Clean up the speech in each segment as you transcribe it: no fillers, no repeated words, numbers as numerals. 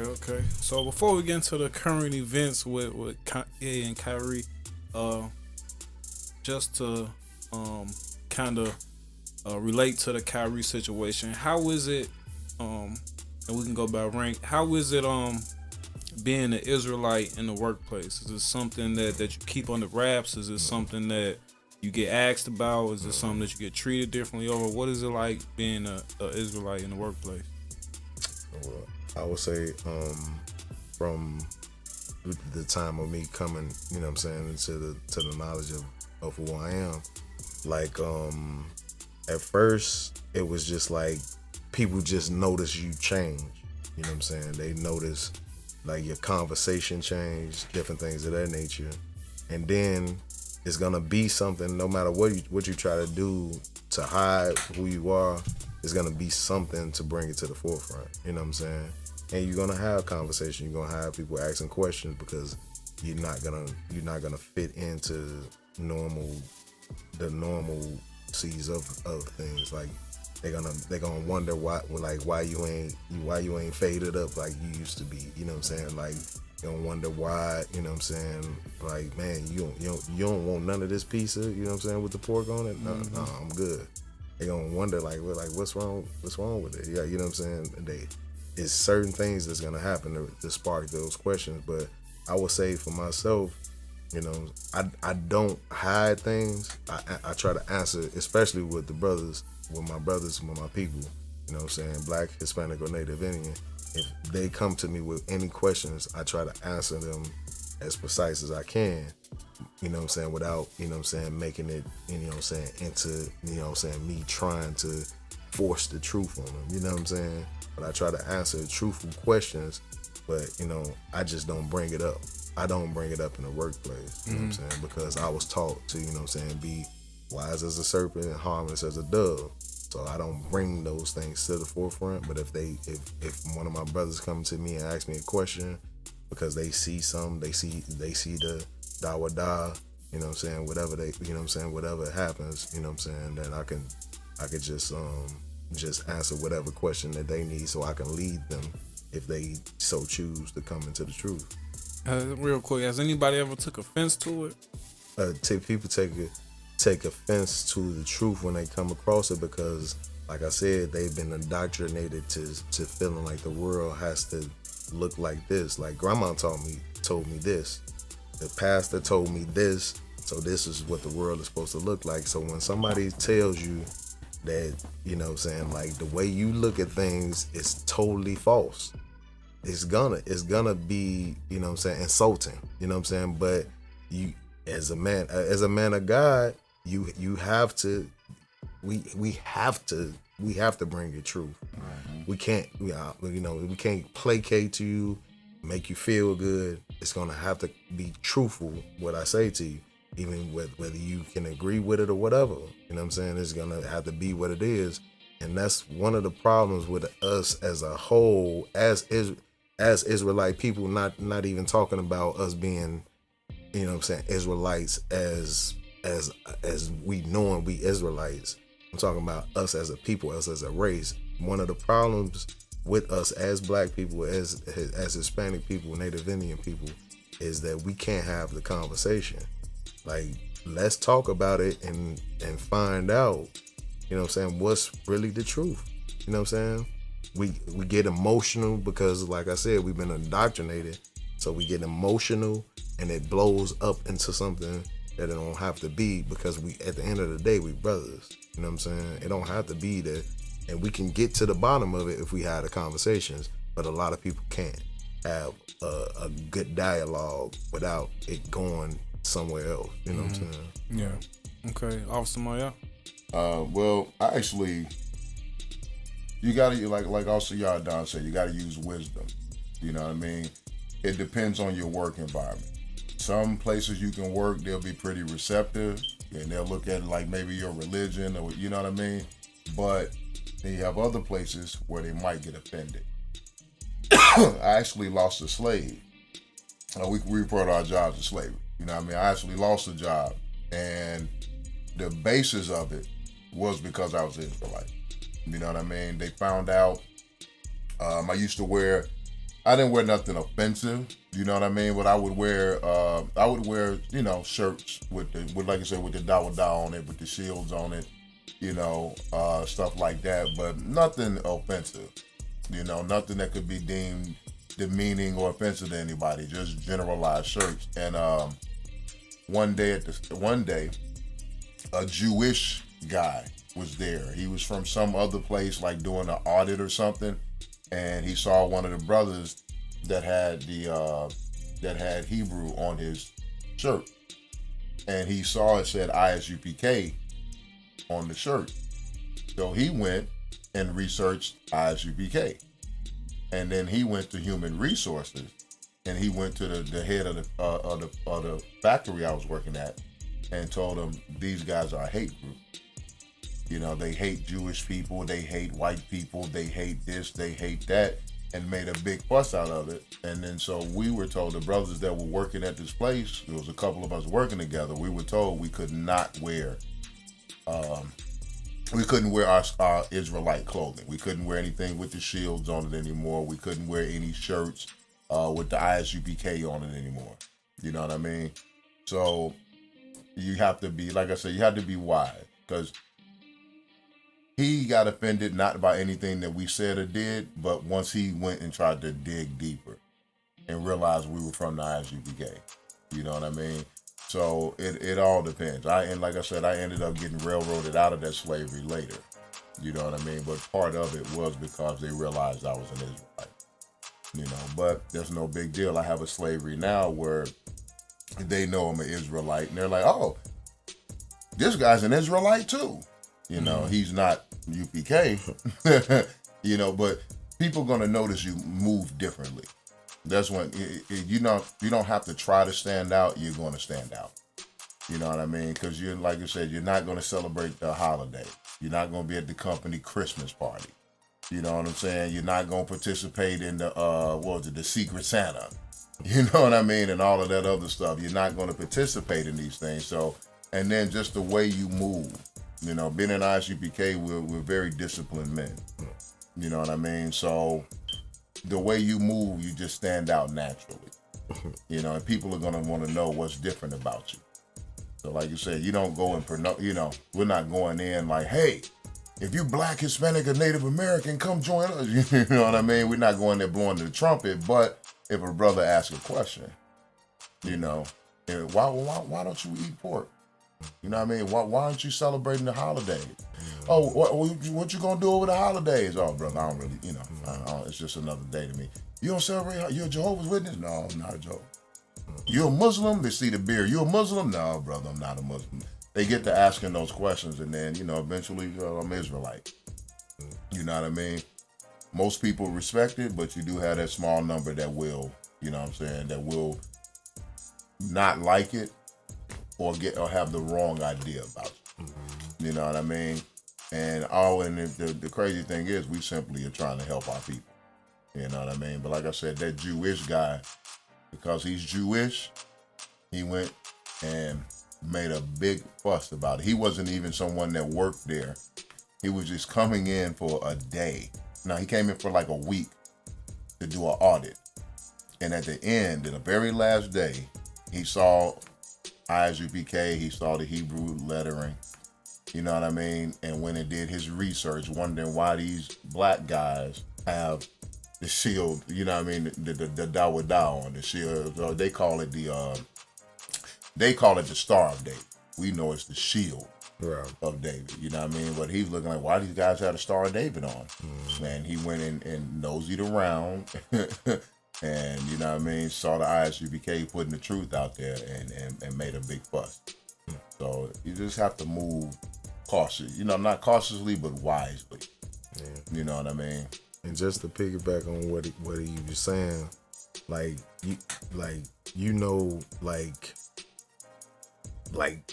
Okay. So before we get into the current events with Kanye and Kyrie, uh, just to kind of relate to the Kyrie situation, how is it? And we can go by rank. How is it? Being an Israelite in the workplace, is it something that you keep on the wraps? Is it something that you get asked about? Is it something that you get treated differently over? What is it like being a Israelite in the workplace? Well, I would say from the time of me coming, into the knowledge of who I am, like at first it was just like people just notice you change. You know what I'm saying? They notice like your conversation change, different things of that nature, and then it's gonna be something. No matter what you try to do to hide who you are, it's gonna be something to bring it to the forefront. You know what I'm saying? And you're gonna have conversation. You're gonna have people asking questions because you're not gonna fit into the normal seas of things. Like they're gonna wonder why you ain't faded up like you used to be. You know what I'm saying? Like you're gonna wonder why. You know what I'm saying? Like, man, you don't want none of this pizza. You know what I'm saying, with the pork on it? No, I'm good. They gonna wonder like what's wrong with it? Yeah, you know what I'm saying? It's certain things that's gonna happen to spark those questions. But I would say for myself, I don't hide things. I try to answer, especially with my brothers, with my people. You know what I'm saying? Black, Hispanic, or Native Indian. If they come to me with any questions, I try to answer them as precise as I can. You know what I'm saying? Without, making it, into, me trying to force the truth on them. You know what I'm saying? But I try to answer truthful questions, but, I just don't bring it up. I don't bring it up in the workplace, you know what I'm saying? Because I was taught to, be wise as a serpent and harmless as a dove. So I don't bring those things to the forefront. But if one of my brothers come to me and ask me a question because they see they see the da, you know what I'm saying, whatever whatever happens, you know what I'm saying, then I could just answer whatever question that they need so I can lead them if they so choose to come into the truth. Real quick, has anybody ever took offense to it? People take offense to the truth when they come across it because, like I said, they've been indoctrinated to feeling like the world has to look like this. Like grandma told me this. The pastor told me this. So this is what the world is supposed to look like. So when somebody tells you that, you know what I'm saying, like the way you look at things is totally false, it's gonna be, you know what I'm saying, insulting. You know what I'm saying? But you, as a man of God, you have to, we have to bring the truth. Mm-hmm. We can't placate to you, make you feel good. It's gonna have to be truthful what I say to you, even whether you can agree with it or whatever. You know what I'm saying? It's gonna have to be what it is, and that's one of the problems with us as a whole, as Israelite people. Not even talking about us being, you know what I'm saying, Israelites as we know and we Israelites. I'm talking about us as a people, us as a race. One of the problems with us as black people, as Hispanic people, Native Indian people, is that we can't have the conversation. Like, let's talk about it and find out, you know what I'm saying, what's really the truth. You know what I'm saying? We get emotional because, like I said, we've been indoctrinated. So we get emotional and it blows up into something that it don't have to be, because we, at the end of the day, we brothers. You know what I'm saying? It don't have to be that. And we can get to the bottom of it if we had the conversations, but a lot of people can't have a good dialogue without it going somewhere else. You know what I'm saying? Yeah. Okay. Officer Maahyad? Well, I actually, you gotta, like also Yaradan said, you gotta use wisdom. You know what I mean? It depends on your work environment. Some places you can work, they'll be pretty receptive and they'll look at it like maybe your religion, or you know what I mean? But then you have other places where they might get offended. I actually lost a slave. We referred our jobs to slavery. You know what I mean? I actually lost a job, and the basis of it was because I was Israelite. You know what I mean? They found out I used to wear I didn't wear nothing offensive. You know what I mean? But I would wear shirts with like I said, with the dawa on it, with the shields on it, stuff like that. But nothing offensive. Nothing that could be deemed demeaning or offensive to anybody. Just generalized shirts. And one day, a Jewish guy was there. He was from some other place, like doing an audit or something, and he saw one of the brothers that had that had Hebrew on his shirt, and he saw it said I.S.U.P.K on the shirt. So he went and researched I.S.U.P.K, and then he went to human resources, and he went to the head of the factory I was working at, and told him these guys are a hate group. They hate Jewish people, they hate white people, they hate this, they hate that, and made a big fuss out of it. And then so we were told, the brothers that were working at this place, there was a couple of us working together, we were told we could not wear, our Israelite clothing. We couldn't wear anything with the shields on it anymore. We couldn't wear any shirts with the I.S.U.P.K on it anymore. You know what I mean? So you have to be, like I said, you have to be wise, because he got offended not by anything that we said or did, but once he went and tried to dig deeper and realized we were from the I.S.U.P.K. You know what I mean? So it all depends. And like I said, I ended up getting railroaded out of that slavery later. You know what I mean? But part of it was because they realized I was an Israelite. But there's no big deal. I have a slavery now where they know I'm an Israelite, and they're like, oh, this guy's an Israelite too. He's not UPK, but people gonna notice you move differently. That's when you don't have to try to stand out. You're going to stand out. You know what I mean? Because you're, like you said, you're not going to celebrate the holiday. You're not going to be at the company Christmas party. You know what I'm saying? You're not going to participate in the Secret Santa. You know what I mean? And all of that other stuff. You're not going to participate in these things. So, and then just the way you move. Being in I.S.U.P.K, we're very disciplined men. You know what I mean? So the way you move, you just stand out naturally. And people are going to want to know what's different about you. So like you said, you don't go and we're not going in like, hey, if you Black, Hispanic, or Native American, come join us. You know what I mean? We're not going there blowing the trumpet, but if a brother asks a question, why don't you eat pork? You know what I mean? Why aren't you celebrating the holidays? Oh, what you gonna do over the holidays? Oh, brother, I don't really, it's just another day to me. You don't celebrate? You're a Jehovah's Witness? No, I'm not a Jehovah. You're a Muslim? They see the beard. You a Muslim? No, brother, I'm not a Muslim. They get to asking those questions, and then, eventually, I'm Israelite. You know what I mean? Most people respect it, but you do have that small number that will, that will not like it or have the wrong idea about it. You know what I mean? And the crazy thing is, we simply are trying to help our people. You know what I mean? But like I said, that Jewish guy, because he's Jewish, he went and made a big fuss about it. He wasn't even someone that worked there. He was just coming in for a day. Now, he came in for like a week to do an audit. And at the end, the very last day, he saw I.S.U.P.K, he saw the Hebrew lettering, you know what I mean? And when he did his research, wondering why these Black guys have the shield, you know what I mean, the Dawa on the shield. They call it the Star of David. We know it's the shield of David, you know what I mean? But he's looking like, why these guys have the Star of David on? And he went in and nosed around and, you know what I mean, saw the I.S.U.P.K putting the truth out there and made a big fuss. So you just have to move cautiously, not cautiously, but wisely. Yeah. You know what I mean? And just to piggyback on what he was saying, like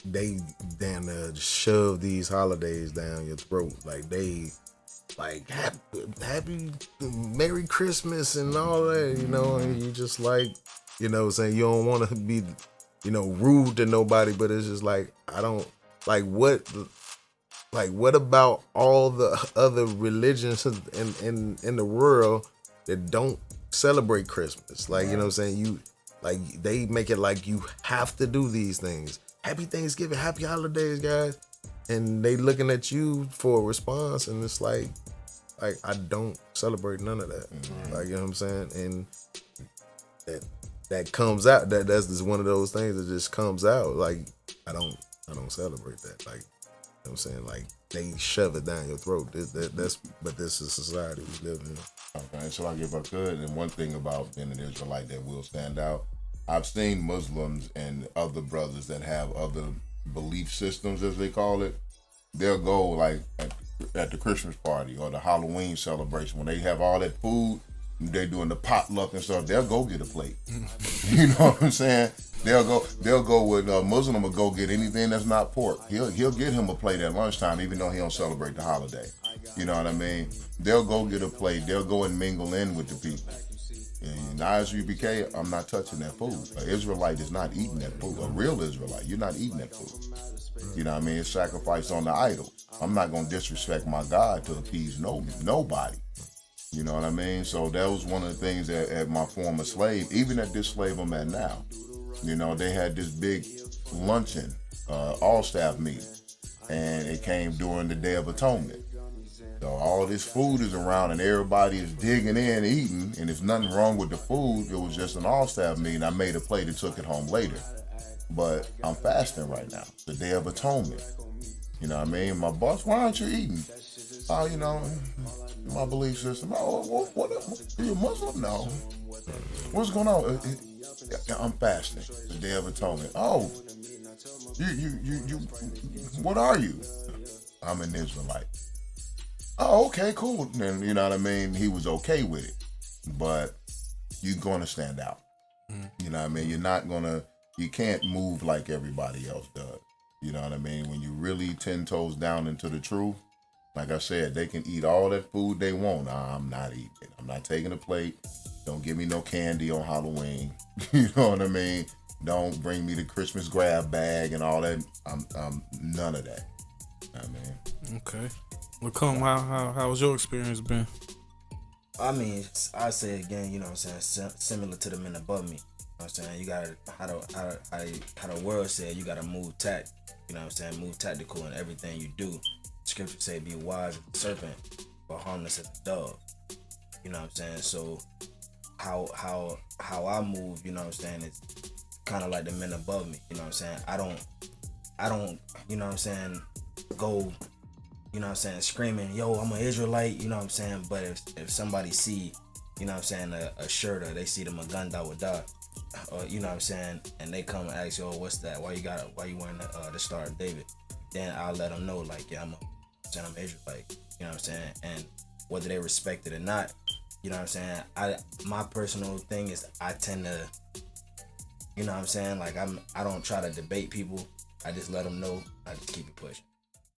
they damn near shove these holidays down your throat. Like they happy Merry Christmas and all that, and you just saying you don't want to be, rude to nobody, but it's just like, I don't what about all the other religions in the world that don't celebrate Christmas. Like, you know what I'm saying? You like they make it like you have to do these things. Happy Thanksgiving, happy holidays, guys. And they looking at you for a response, and it's like I don't celebrate none of that. Like, you know what I'm saying? And that comes out. That's just one of those things that just comes out. Like, I don't celebrate that. Like, you know what I'm saying? Like, they shove it down your throat. But this is society we live in. Okay, so like if I could, and one thing about being an Israelite that will stand out, I've seen Muslims and other brothers that have other belief systems, as they call it. They'll go like at the Christmas party or the Halloween celebration when they have all that food, they're doing the potluck and stuff. They'll go get a plate. You know what I'm saying? They'll go with a Muslim will go get anything that's not pork. He'll get him a plate at lunchtime, even though he don't celebrate the holiday. You know what I mean? They'll go get a plate. They'll go and mingle in with the people. In I.S.U.P.K, I'm not touching that food. An Israelite is not eating that food. A real Israelite, you're not eating that food. You know what I mean? It's sacrifice on the idol. I'm not going to disrespect my God to appease nobody. You know what I mean? So that was one of the things that at my former slave, even at this slave I'm at now, you know, they had this big luncheon, all-staff meeting, and it came during the Day of Atonement. So all this food is around and everybody is digging in, eating, and there's nothing wrong with the food. It was just an all-staff meeting. I made a plate and took it home later. But I'm fasting right now, the Day of Atonement. You know what I mean? My boss, why aren't you eating? Oh, you know, my belief system. Oh, what are you Muslim? No. What's going on? I'm fasting, the Day of Atonement. Oh, you, what are you? I'm an Israelite. Oh, okay, cool. And you know what I mean? He was okay with it. But you're going to stand out. You know what I mean? You can't move like everybody else does. You know what I mean? When you really 10 toes down into the truth, like I said, they can eat all that food they want. Nah, I'm not eating it. I'm not taking a plate. Don't give me no candy on Halloween. You know what I mean? Don't bring me the Christmas grab bag and all that. I'm none of that. You know what I mean? Okay. Well, how was your experience been? I mean, I say again, you know what I'm saying, similar to the men above me. You know what I'm saying? You gotta, how the world said, you gotta move tact. You know what I'm saying? Move tactical in everything you do. Scripture say, be wise as a serpent, but harmless as a dove. You know what I'm saying? So, how I move, you know what I'm saying, it's kind of like the men above me. You know what I'm saying? I don't, you know what I'm saying, go, you know what I'm saying, screaming, yo, I'm an Israelite, you know what I'm saying? But if somebody see, you know what I'm saying, a shirt, or they see the Maganda with that, or you know what I'm saying, and they come and ask you, oh, what's that? Why you wearing the Star of David? Then I'll let them know, like, yeah, I'm Israelite, you know what I'm saying? And whether they respect it or not, you know what I'm saying? My personal thing is I tend to, you know what I'm saying, like I don't try to debate people. I just let them know. I just keep it pushing.